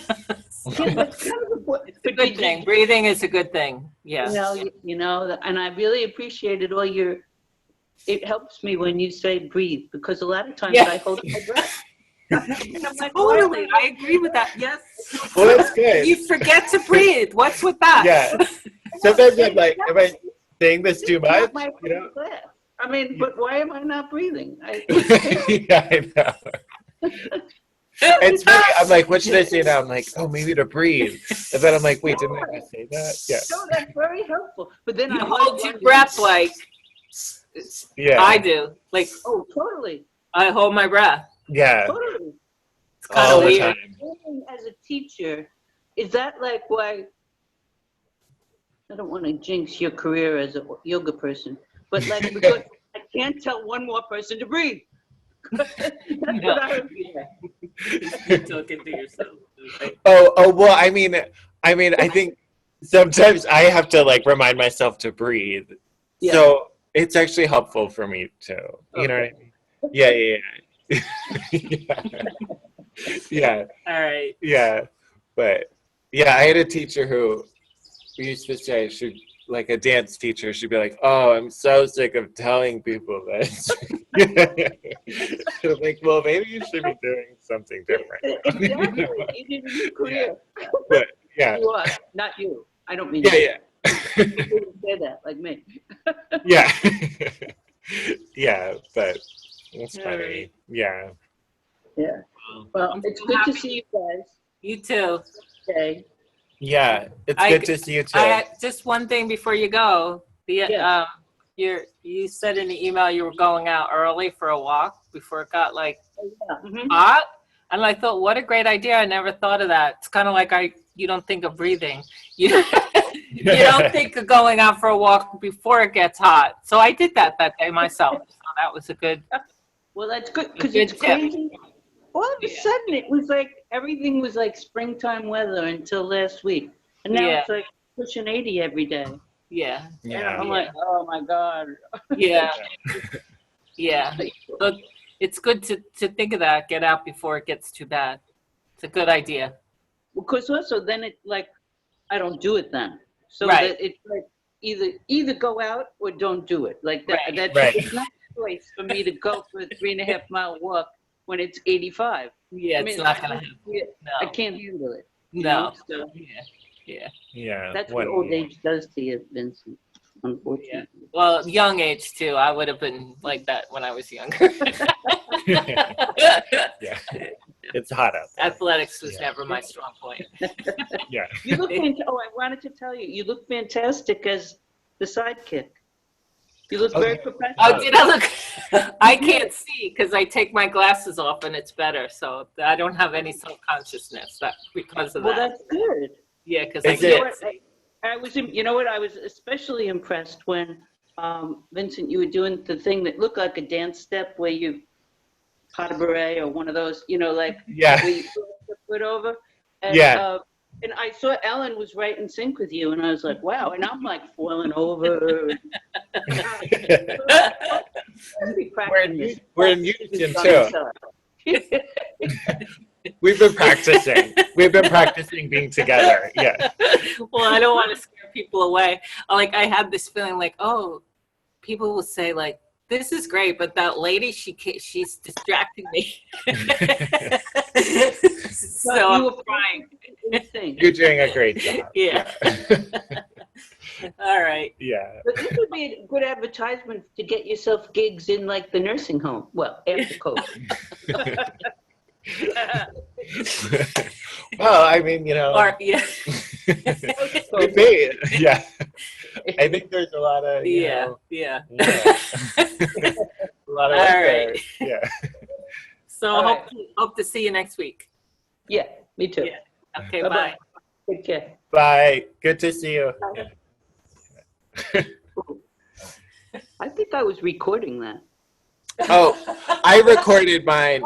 Speaker 3: that's kind of important.
Speaker 6: It's a good thing. Breathing is a good thing. Yeah.
Speaker 3: And I really appreciated it helps me when you say breathe, because a lot of times
Speaker 6: Yeah.
Speaker 3: I hold my breath. And I'm like, why am
Speaker 6: Totally, I agree with that. Yes.
Speaker 1: Well, that's good.
Speaker 6: You forget to breathe. What's with that?
Speaker 1: Yeah. Sometimes I'm like, am I saying this too much?
Speaker 3: Not my
Speaker 1: You know?
Speaker 3: breath. I mean, but why am I not breathing?
Speaker 1: Yeah, I know. It's funny. I'm like, what should I say now? I'm like, oh, maybe to breathe. And then I'm like, wait, didn't I just say that? Yeah.
Speaker 3: No, that's very helpful. But then
Speaker 6: You
Speaker 3: I
Speaker 6: hold
Speaker 3: like
Speaker 6: your
Speaker 3: wondering-
Speaker 6: breath like
Speaker 1: Yeah.
Speaker 6: I do. Like
Speaker 3: Oh, totally.
Speaker 6: I hold my breath.
Speaker 1: Yeah.
Speaker 3: Totally.
Speaker 6: It's kind
Speaker 1: All
Speaker 6: of
Speaker 1: the
Speaker 6: weird.
Speaker 1: time.
Speaker 3: As a teacher, is that like why? I don't want to jinx your career as a yoga person, but like because I can't tell one more person to breathe. That's what I would be like.
Speaker 6: You're talking to yourself.
Speaker 1: Well, I mean, I think sometimes I have to like remind myself to breathe.
Speaker 3: Yeah.
Speaker 1: So it's actually helpful for me too. You know what I mean? Yeah. Yeah.
Speaker 6: All right.
Speaker 1: Yeah. But yeah, I had a teacher who used to say, like a dance teacher, she'd be like, "Oh, I'm so sick of telling people this." I'm like, well, maybe you should be doing something different.
Speaker 3: Exactly. You did a new career.
Speaker 1: But yeah,
Speaker 3: You are, not you. I don't mean
Speaker 1: yeah,
Speaker 3: you.
Speaker 1: yeah.
Speaker 3: You wouldn't say that like me.
Speaker 1: Yeah. Yeah, but it's
Speaker 6: All
Speaker 1: funny.
Speaker 6: right.
Speaker 1: Yeah.
Speaker 3: Yeah. Well,
Speaker 6: I'm
Speaker 3: it's
Speaker 6: so
Speaker 3: good to
Speaker 6: happy.
Speaker 3: see you guys
Speaker 6: You too.
Speaker 3: today.
Speaker 1: Yeah. It's
Speaker 6: I-
Speaker 1: good to see you too.
Speaker 6: Just one thing before you go.
Speaker 3: Yes.
Speaker 6: You said in the email you were going out early for a walk before it got like
Speaker 3: Yeah. Mhm.
Speaker 6: hot, and I thought, what a great idea! I never thought of that. It's kind of like you don't think of breathing. You you don't think of going out for a walk before it gets hot. So I did that day myself. So that was a good.
Speaker 3: Well, that's good because
Speaker 6: Good
Speaker 3: it's
Speaker 6: tip.
Speaker 3: crazy. All of a
Speaker 6: Yeah.
Speaker 3: sudden, it was like everything was like springtime weather until last week, and now
Speaker 6: Yeah.
Speaker 3: it's like pushing 80 every day.
Speaker 6: Yeah.
Speaker 3: And
Speaker 1: Yeah.
Speaker 3: I'm like, oh my god.
Speaker 6: Yeah. Yeah. But it's good to think of that. Get out before it gets too bad. It's a good idea.
Speaker 3: Because also then it like I don't do it then, so
Speaker 6: Right.
Speaker 3: that it's like either go out or don't do it. Like that.
Speaker 6: Right.
Speaker 3: That's
Speaker 1: Right.
Speaker 3: it's not a choice for me to go for a 3.5 mile walk when it's 85.
Speaker 6: Yeah,
Speaker 3: I
Speaker 6: it's
Speaker 3: mean,
Speaker 6: not gonna happen.
Speaker 3: I
Speaker 6: No.
Speaker 3: can't handle it. you
Speaker 6: No.
Speaker 3: know, so
Speaker 6: Yeah. Yeah.
Speaker 1: Yeah.
Speaker 3: that's what old age does to you, Vincent. Unfortunately.
Speaker 6: Well, young age too. I would have been like that when I was younger.
Speaker 1: Yeah. It's hot out there.
Speaker 6: Athletics was
Speaker 1: Yeah.
Speaker 6: never my strong point.
Speaker 1: Yeah.
Speaker 3: You look fantastic. Oh, I wanted to tell you, you look fantastic as the sidekick. You look very professional.
Speaker 6: Oh, did I look? I can't see because I take my glasses off and it's better. So I don't have any self-consciousness because of
Speaker 3: Well,
Speaker 6: that.
Speaker 3: that's good.
Speaker 6: Yeah, because I
Speaker 1: Is it-
Speaker 6: can't see.
Speaker 3: I was, you know what? I was especially impressed when Vincent, you were doing the thing that looked like a dance step where you pot a beret or one of those, you know, like
Speaker 1: Yeah.
Speaker 3: where you put the foot over. And,
Speaker 1: Yeah.
Speaker 3: And I saw Ellen was right in sync with you, and I was like, wow. And I'm like falling over.
Speaker 1: We're in unison too. We've been practicing. We've been practicing being together. Yeah.
Speaker 6: Well, I don't want to scare people away. Like I had this feeling like, oh, people will say like, this is great, but that lady, she's distracting me. So I'm trying.
Speaker 1: You're doing a great job.
Speaker 6: Yeah. All right.
Speaker 1: Yeah.
Speaker 3: But this would be a good advertisement to get yourself gigs in like the nursing home. Well, after COVID.
Speaker 1: Well, I mean, you know.
Speaker 6: Or yeah.
Speaker 1: Could be. Yeah. I think there's a lot of, you
Speaker 6: Yeah.
Speaker 1: know,
Speaker 6: Yeah.
Speaker 1: yeah. A lot of
Speaker 6: All
Speaker 1: work
Speaker 6: right.
Speaker 1: there. Yeah.
Speaker 6: So
Speaker 3: All
Speaker 6: hope to see you next week.
Speaker 3: Yeah, me too.
Speaker 6: Yeah. Okay.
Speaker 3: Bye-bye.
Speaker 6: Bye.
Speaker 3: Take care.
Speaker 1: Bye. Good to see you.
Speaker 3: I think I was recording that.
Speaker 1: Oh, I recorded mine.